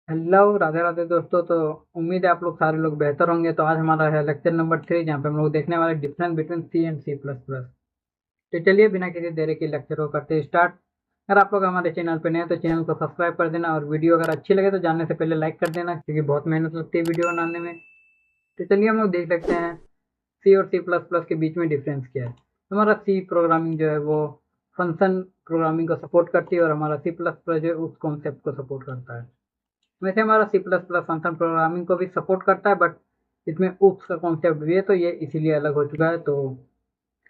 Hello, Radhe Radhe दोस्तों। तो उम्मीद है आप लोग सारे लोग बेहतर होंगे। तो आज हमारा है लेक्चर नंबर 3, जहाँ पे हम लोग देखने वाले difference between C and C plus plus. तो चलिए बिना किसी देरी के लेक्चर को करते हैं स्टार्ट। अगर आप लोग हमारे चैनल पे नए हैं तो चैनल को सब्सक्राइब कर देना, और वीडियो अगर अच्छी लगे तो जानने से पहले लाइक कर देना, क्योंकि बहुत मेहनत लगती है वीडियो बनाने में। तो चलिए हम लोग देख सकते हैं सी और सी प्लस प्लस के बीच में डिफरेंस क्या है। हमारा सी प्रोग्रामिंग जो है वो फंक्शन प्रोग्रामिंग को सपोर्ट करती है, और हमारा सी प्लस प्लस जो है उस कॉन्सेप्ट को सपोर्ट करता है। वैसे हमारा C plus plus function programming को भी सपोर्ट करता है, बट इसमें ऊप्स का कॉन्सेप्ट भी है, तो ये इसीलिए अलग हो चुका है। तो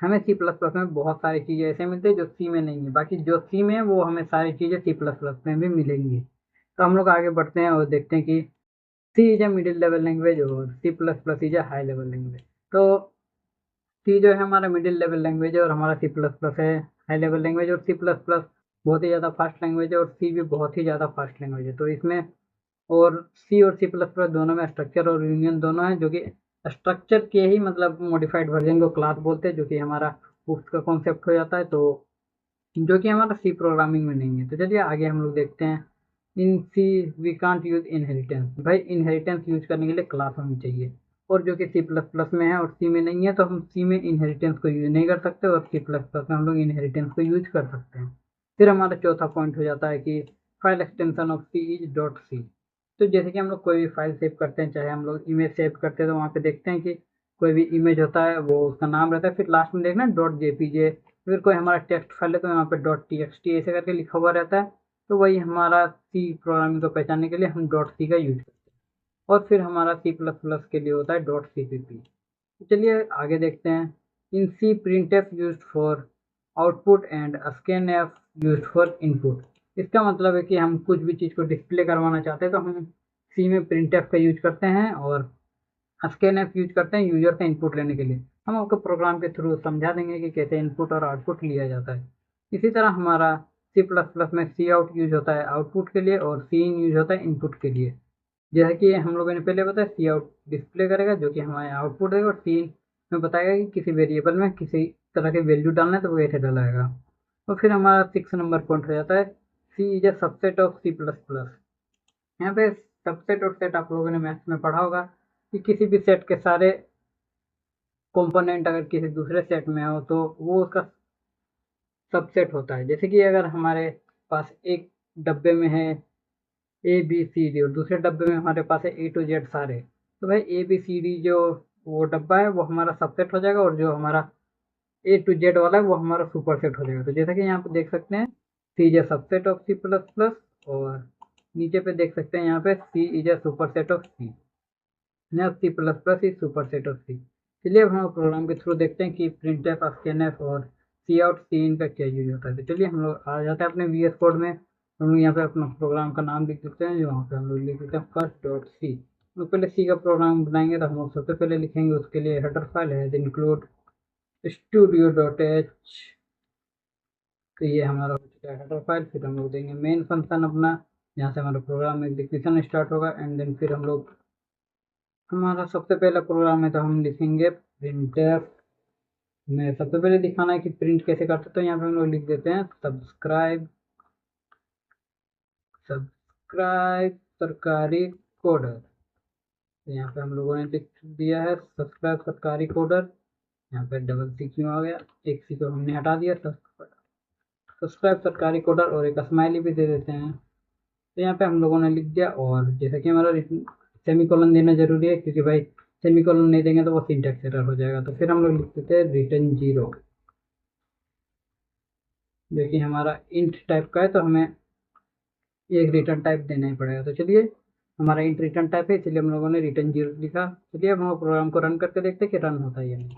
हमें सी प्लस प्लस में बहुत सारी चीज़ें ऐसे मिलती है जो सी में नहीं है, बाकी जो सी में है वो हमें सारी चीज़ें सी प्लस प्लस में भी मिलेंगी। तो हम लोग आगे बढ़ते हैं और देखते हैं कि C is a middle level language और C plus plus is a high level language. तो सी जो है हमारा मिडिल लेवल लैंग्वेज है, और हमारा सी प्लस प्लस है हाई लेवल लैंग्वेज। और सी प्लस प्लस बहुत ही ज़्यादा फास्ट लैंग्वेज है, और सी भी बहुत ही ज़्यादा फास्ट लैंग्वेज है। तो इसमें और सी और सी प्लस प्लस दोनों में स्ट्रक्चर और यूनियन दोनों है, जो कि स्ट्रक्चर के ही मतलब मॉडिफाइड वर्जन को क्लास बोलते हैं, जो कि हमारा उसका कॉन्सेप्ट हो जाता है। तो जो कि हमारा सी प्रोग्रामिंग में नहीं है। तो चलिए आगे हम लोग देखते हैं। In C we can't use inheritance. भाई इनहेरिटेंस यूज करने के लिए क्लास होनी चाहिए, और जो कि सी प्लस प्लस में है और सी में नहीं है, तो हम सी में इनहेरिटेंस को यूज नहीं कर सकते, और सी प्लस प्लस में हम लोग इनहेरिटेंस को यूज कर सकते हैं। फिर हमारा चौथा पॉइंट हो जाता है कि file extension of C is dot C. तो जैसे कि हम लोग कोई भी फाइल सेव करते हैं, चाहे हम लोग इमेज सेव करते हैं, तो वहाँ पे देखते हैं कि कोई भी इमेज होता है वो उसका नाम रहता है, फिर लास्ट में देखना डॉट जेपीजे। फिर कोई हमारा टेक्स्ट फाइल है तो यहाँ पे डॉट टी एक्स टी ऐसे करके लिखा हुआ रहता है। तो वही हमारा सी प्रोग्रामिंग को पहचानने के लिए हम डॉट सी का यूज करते हैं। और फिर हमारा सी प्लस प्लस के लिए होता है डॉट सी पी पी। चलिए आगे देखते हैं। In C printf use for output and scanf use for input. इसका मतलब है कि हम कुछ भी चीज़ को डिस्प्ले करवाना चाहते हैं तो हम सी में प्रिंट एफ का यूज करते हैं, और स्कैन ऐप यूज करते हैं यूजर का इनपुट लेने के लिए। हम आपको प्रोग्राम के थ्रू समझा देंगे कि कैसे इनपुट और आउटपुट लिया जाता है। इसी तरह हमारा सी प्लस प्लस में सी आउट यूज होता है आउटपुट के लिए, और सी इन यूज होता है इनपुट के लिए। जैसा कि हम लोगों ने पहले बताया, सी आउट डिस्प्ले करेगा जो कि हमारे आउटपुट है, और सी इन में बताएगा कि किसी वेरिएबल में किसी तरह के वैल्यू डालना है तो वो कैसे डलाएगा। और फिर हमारा 6 नंबर पॉइंट हो जाता है C is a subset of C plus plus. यहाँ पे सबसेट और सेट आप लोगों ने मैथ्स में पढ़ा होगा कि किसी भी सेट के सारे कंपोनेंट अगर किसी दूसरे सेट में हो तो वो उसका सबसेट होता है। जैसे कि अगर हमारे पास एक डब्बे में है ए बी सी डी, और दूसरे डब्बे में हमारे पास है ए टू जेड सारे, तो भाई ए बी सी डी जो वो डब्बा है वो हमारा सबसेट हो जाएगा, और जो हमारा ए टू जेड वाला है वो हमारा सुपर सेट हो जाएगा। तो जैसा कि यहाँ पे देख सकते हैं C is a subset of C plus plus, और नीचे पे देख सकते हैं यहाँ पे C is a superset of C. Now C plus plus is superset of C. चलिए अब हम प्रोग्राम के थ्रू देखते हैं कि प्रिंट एफ स्कैन एफ और सी आउट सी इन का क्या यूज होता है। तो चलिए हम लोग आ जाते हैं अपने वी एस कोड में। हम लोग यहाँ पे अपना प्रोग्राम का नाम लिख देते हैं, वहाँ पे हम लोग लिख देते हैं फर्स्ट डॉट सी। तो पहले सी का प्रोग्राम बनाएंगे, तो हम लोग सबसे पहले लिखेंगे उसके लिए हेडर फाइल है इंक्लूड स्टूडियो डॉट एच। तो ये हमारा हो चुका है हेडर फाइल। फिर हम लोग देंगे मेन फंक्शन अपना, यहाँ से हमारा प्रोग्राम एग्जीक्यूशन स्टार्ट होगा, एंड देन फिर हम लोग हमारा सबसे पहला प्रोग्राम है तो हम लिखेंगे प्रिंटफ में। सबसे पहले दिखाना है कि प्रिंट कैसे करते हैं, तो यहाँ पे हम लोग लिख देते हैं सब्सक्राइब सब्सक्राइब सरकारी कोडर। तो यहाँ पे हम लोगों ने लिख दिया है सब्सक्राइब सरकारी कोडर। यहाँ पे डबल सी क्यों आ गया, एक सी को हमने हटा दिया। सब्सक्राइब सरकारी कोडर, और एक स्माइली भी दे देते हैं। तो यहाँ पे हम लोगों ने लिख दिया, और जैसा कि हमारा सेमी कॉलन देना जरूरी है, क्योंकि भाई सेमी कॉलन नहीं देंगे तो वो सिंटैक्स एरर हो जाएगा। तो फिर हम लोग लिख देते हैं रिटर्न जीरो, जो कि हमारा इंट टाइप का है, तो हमें एक रिटर्न टाइप देना ही पड़ेगा। तो चलिए हमारा इंट रिटर्न टाइप है, इसलिए हम लोगों ने रिटर्न जीरो लिखा। चलिए अब हम प्रोग्राम को रन करके देखते हैं कि रन होता है या नहीं।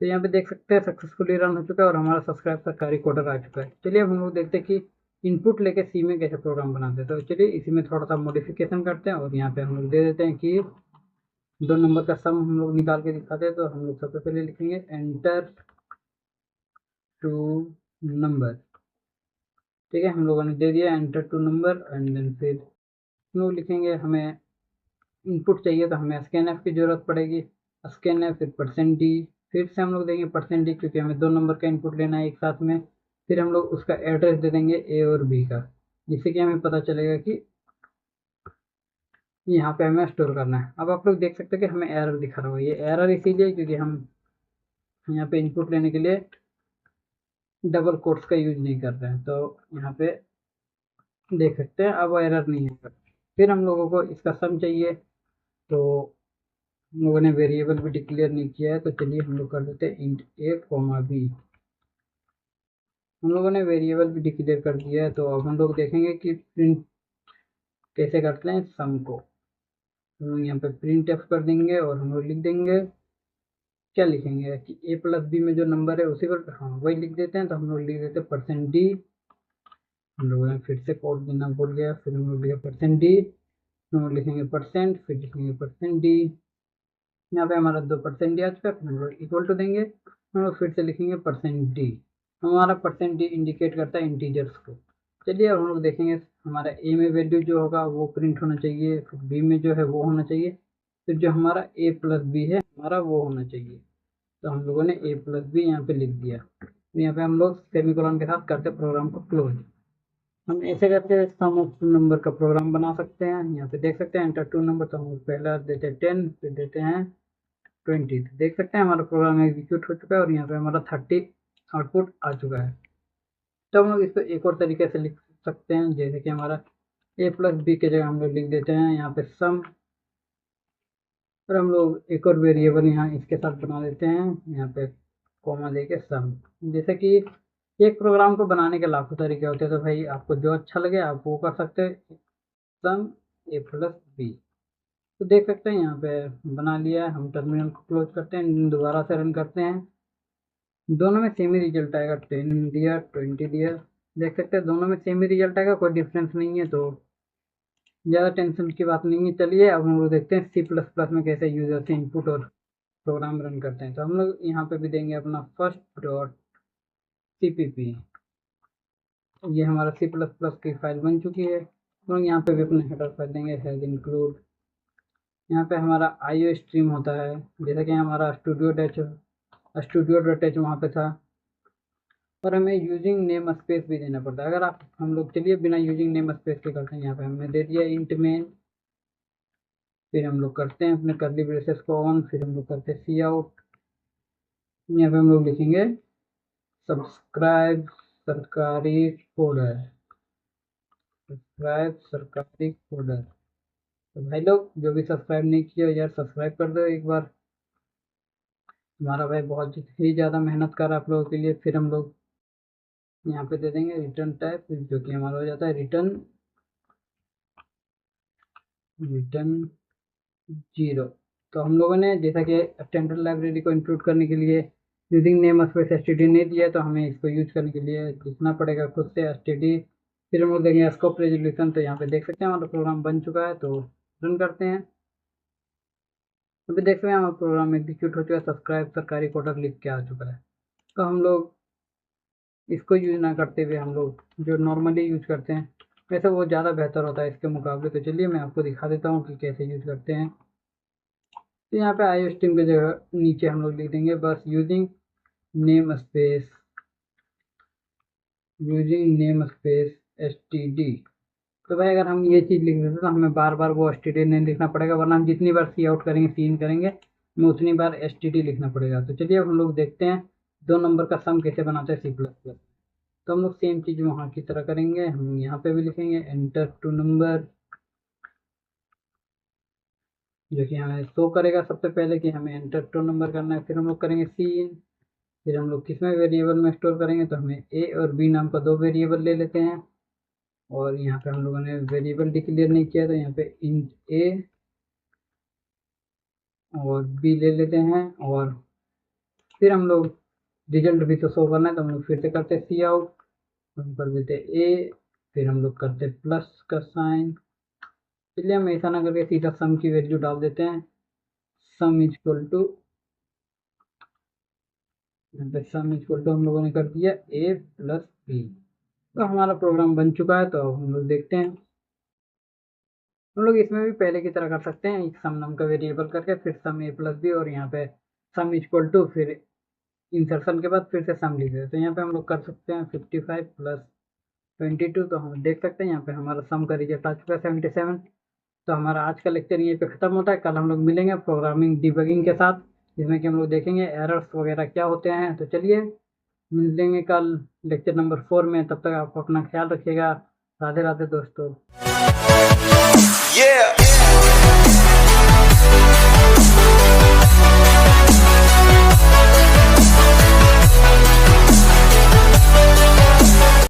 तो यहाँ पे देख सकते हैं सक्सेसफुली रन हो चुका है, और हमारा सब्सक्राइब सरकारी कोडर आ चुका है। चलिए अब हम लोग देखते हैं कि इनपुट लेके सी में कैसे प्रोग्राम बनाते हैं। तो चलिए इसी में थोड़ा सा मॉडिफिकेशन करते हैं, और यहाँ पे हम लोग दे देते हैं कि 2 नंबर का सम हम लोग निकाल के दिखाते हैं। तो हम लोग सबसे पहले लिखेंगे एंटर टू नंबर। ठीक है, हम लोगों ने दे दिया enter two number, and then फिर हम लोग लिखेंगे हमें इनपुट चाहिए, तो हमें स्कैन एफ की जरूरत पड़ेगी। स्कैन एफ फिर परसेंट डी, फिर से हम लोग देंगे परसेंट डी, क्योंकि हमें 2 नंबर का इनपुट लेना है एक साथ में। फिर हम लोग उसका एड्रेस दे देंगे ए और बी का। जिससे कि हमें पता चलेगा कि यहाँ पे हमें स्टोर करना है। अब आप लोग देख सकते हैं कि हमें एरर दिखा रहा है। ये एरर इसीलिए क्योंकि हम यहाँ पे इनपुट लेने के लिए डबल कोट्स का यूज नहीं कर रहे हैं। तो यहाँ पे देख सकते हैं अब एरर नहीं है। फिर हम लोगों को इसका सम चाहिए, तो हम लोगों ने वेरिएबल भी डिक्लेयर नहीं किया है, तो चलिए हम लोग कर देते हैं इंट a कॉमा b। हम लोगों ने वेरिएबल भी डिक्लेयर कर दिया है, तो अब हम लोग देखेंगे कि प्रिंट कैसे करते हैं सम को। हम लोग यहाँ पे प्रिंट एफ कर देंगे और हम लोग लिख देंगे, क्या लिखेंगे कि a प्लस बी में जो नंबर है उसी पर, हाँ वही लिख देते हैं। तो हम लोग लिख देते हैं %d। हम लोगों ने फिर से कोड देना भूल गया, फिर हम लोग लिखे %d, हम लोग लिखेंगे परसेंट, फिर लिखेंगे %d। यहाँ पे हमारा 2% आ चुका है, फिर हम लोग इक्वल टू देंगे, हम लोग फिर से लिखेंगे %d। हमारा %d इंडिकेट करता है इंटीजर्स को। चलिए अब हम लोग देखेंगे हमारा a में वैल्यू जो होगा वो प्रिंट होना चाहिए, फिर b में जो है वो होना चाहिए, फिर जो हमारा a प्लस बी है हमारा वो होना चाहिए। तो हम लोगों ने a प्लस बी यहाँ पे लिख दिया। यहाँ पे हम लोग सेमीकोलन के साथ करते प्रोग्राम को क्लोज। हम ऐसे करके सम ऑफ टू नंबर का प्रोग्राम बना सकते हैं। यहाँ पे देख सकते हैं एंटर टू नंबर, तो हम पहला देते हैं 10, फिर देते हैं 20। देख सकते हैं हमारा प्रोग्राम एग्जीक्यूट हो चुका है और यहाँ पे हमारा 30 आउटपुट आ चुका है। तो हम लोग इसको एक और तरीके से लिख सकते हैं, जैसे कि हमारा a प्लस बी के जगह हम लोग लिख देते हैं यहाँ पे सम, और हम लोग एक और वेरिएबल यहाँ इसके साथ बना देते हैं, यहाँ पे कॉमा दे के सम। जैसे कि एक प्रोग्राम को बनाने के लाखों तरीके होते हैं, तो भाई आपको जो अच्छा लगे आप वो कर सकते हैं। सम a प्लस बी, तो देख सकते हैं यहाँ पे बना लिया है। हम टर्मिनल को क्लोज करते हैं, दोबारा से रन करते हैं, दोनों में सेम ही रिजल्ट आएगा। 10 दिया 20 दिया, देख सकते हैं दोनों में सेम ही रिजल्ट आएगा, कोई डिफरेंस नहीं है, तो ज़्यादा टेंशन की बात नहीं है। चलिए अब हम लोग देखते हैं सी प्लस प्लस में कैसे यूजर से इनपुट और प्रोग्राम रन करते हैं। तो हम लोग यहाँ पे भी देंगे अपना फर्स्ट डॉट cpp। ये हमारा सी प्लस प्लस की फाइल बन चुकी है। हम लोग यहाँ पे भी अपने हेडर फाइल देंगे हैज इंक्लूड। यहाँ पे हमारा आईओ स्ट्रीम होता है, जैसा कि हमारा स्टूडियो डॉट एच वहाँ पे था, और हमें यूजिंग नेम स्पेस भी देना पड़ता है। अगर आप हम लोग चलिए बिना यूजिंग नेम स्पेस के करते हैं। यहाँ पे हमने दे दिया इंट मेन, फिर हम लोग करते हैं अपने कर्ली ब्रेसेस को ऑन, फिर हम लोग करते हैं सी आउट। यहाँ पे हम लोग लिखेंगे सब्सक्राइब सरकारी फोल्डर, सब्सक्राइब सरकारी फोल्डर। तो भाई लोग जो भी सब्सक्राइब नहीं किया यार सब्सक्राइब कर दो एक बार, हमारा भाई बहुत ही ज़्यादा मेहनत कर रहा है आप लोगों के लिए। फिर हम लोग यहाँ पे दे देंगे रिटर्न टाइप, जो कि हमारा हो जाता है रिटर्न रिटर्न 0। तो हम लोगों ने जैसा कि स्टैंडर्ड लाइब्रेरी को इंक्लूड करने के लिए यूजिंग नेम स्पेस एसटीडी नहीं दिया, तो हमें इसको यूज करने के लिए लिखना पड़ेगा खुद से एसटीडी। फिर हम लोग देंगे स्कोप रेजोल्यूशन। तो यहाँ पे देख सकते हैं हमारा प्रोग्राम बन चुका है, तो रन करते हैं। अभी देख सकते हैं हमारा प्रोग्राम एग्जीक्यूट हो चुका है, सब्सक्राइब सरकारी कोटा लिख के आ चुका है। तो हम लोग इसको यूज ना करते हुए हम लोग जो नॉर्मली यूज करते हैं वैसे वो ज़्यादा बेहतर होता है इसके मुकाबले। तो चलिए मैं आपको दिखा देता हूँ कि कैसे यूज करते हैं। तो यहाँ पे आई स्ट्रीम की जगह नीचे हम लोग लिख देंगे बस यूजिंग नेम स्पेस std। तो भाई अगर हम ये चीज़ लिख देते तो हमें बार बार वो std नहीं लिखना पड़ेगा, वरना हम जितनी बार सी आउट करेंगे सी इन करेंगे हमें उतनी बार std लिखना पड़ेगा। तो चलिए अब हम लोग देखते हैं 2 नंबर का सम कैसे बनाते हैं सी प्लस प्लस। तो हम लोग सेम चीज़ वहाँ की तरह करेंगे, हम यहाँ पे भी लिखेंगे एंटर टू नंबर, जो कि हमें शो करेगा सबसे पहले कि हमें एंटर टू नंबर करना है। फिर हम लोग करेंगे सी इन, फिर हम लोग किस में वेरिएबल में स्टोर करेंगे, तो हमें ए और बी नाम का 2 वेरिएबल ले लेते हैं। और यहाँ पे हम लोगों ने वेरिएबल डिक्लेयर नहीं किया, तो यहाँ पे इंट ए और बी ले लेते हैं। और फिर हम लोग रिजल्ट भी तो शो करना है, तो हम लोग फिर से करते हैं सी आउट, हम कर देते ए, फिर हम लोग करते प्लस का साइन। इसलिए हम ऐसा ना करके सीधा सम की वैल्यू डाल देते हैं, sum is equal to, sum is equal to हम लोगों ने कर दिया ए प्लस बी। तो हमारा प्रोग्राम बन चुका है। तो अब हम लोग देखते हैं, हम लोग इसमें भी पहले की तरह कर सकते हैं, एक सम नाम का वेरिएबल करके फिर सम ए प्लस बी, और यहाँ पे सम इक्वल टू फिर इंसर्शन के बाद फिर से सम लिख देते हैं। तो यहाँ पे हम लोग कर सकते हैं 55 प्लस 22। तो हम देख सकते हैं यहाँ पे हमारा सम का रिजल्ट आ चुका है 77। तो हमारा आज का लेक्चर यहीं पे ख़त्म होता है। कल हम लोग मिलेंगे प्रोग्रामिंग डिबगिंग के साथ, जिसमें कि हम लोग देखेंगे एरर्स वगैरह क्या होते हैं। तो चलिए मिलेंगे कल लेक्चर नंबर 4 में। तब तक आप अपना ख्याल रखिएगा। राधे राधे दोस्तों। Yeah.